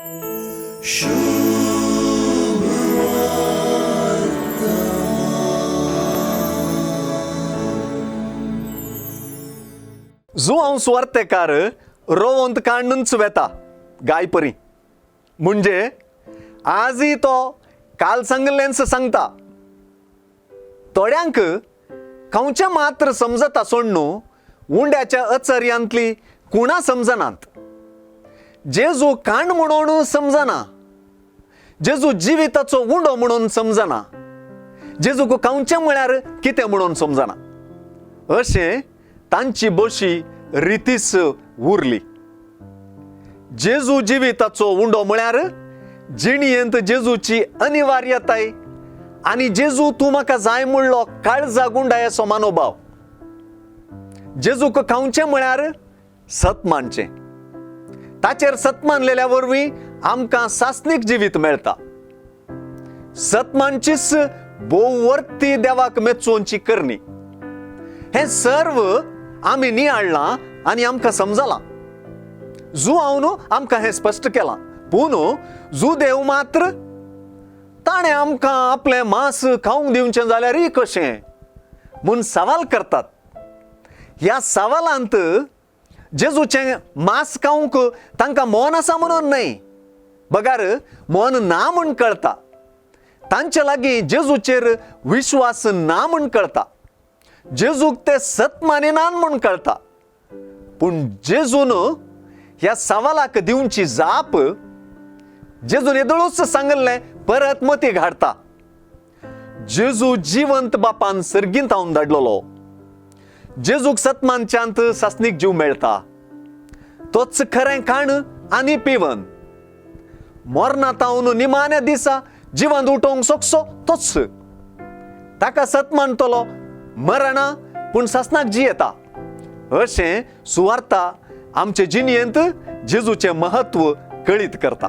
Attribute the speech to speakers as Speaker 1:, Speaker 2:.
Speaker 1: जो हांव सुवार्थेकार रोवंत काडूनच वेता गाय परी म्हणजे आजय तो काल सांगलेंच सांगता. थोड्यांक खंयचें मात्र समजता सोड न्हू उंड्याच्या अचर्यांतली कुणा समजनात. जेजू कांड म्हणून समजना, जेजू जिविताचो उंडो म्हणून समजना, जेजूक खंयचें म्हळ्यार कितें म्हणून समजना. अशें तांची बशी रितीस उरली. जेजू जिविताचो उंडो म्हळ्यार जिणयेंत जेजूची अनिवार्यताय आनी जेजू तूं म्हाका जाय म्हणलो काळजा गुंडायेचो मनोभाव. जेजूक खंयचें म्हळ्यार सतमानचें. ताचेर सतमानलेल्या वरवीं आमकां सासणीक जिवीत मेळटा. सतमानचीच भोववर्ती देवाक मेच्चोवची करणी. हें सर्व आमी नियाळ्ळां आनी आमकां समजलां. जू हांव न्हू आमकां हें स्पश्ट केलां. पूण जू देव मात्र ताणें आमकां आपलें मांस खावंक दिवचें जाल्यार कशें म्हूण सवाल करतात. ह्या सवालांत जेजूचें मांस खावंक तांकां मोन आसा म्हणून न्हय, बगार मोन ना म्हूण कळटा. तांचे लागीं जेजूचेर विश्वास ना म्हूण कळटा. जेजूक ते सत मानिनात म्हूण कळटा. पूण जेजून ह्या सवालाक दिवची जाप जेजून येदळूच सांगलें परत मती घाडटा. जेजू जिवंत बापान सर्गींत हांवन धाडलोलो. जेजूक सतमानच्यांत सासणीक जीव मेळटा. तोच खरें खाण आनी पिवन. मरणांत हांवन निमाण्या दिसा जिवंत उठोवंक सोकसो तोच. ताका सतमानतलो मरणा पूण सासणाक जियेता. अशें सुवार्ता आमचे जिणयेंत जेजूचें महत्व कळीत करता.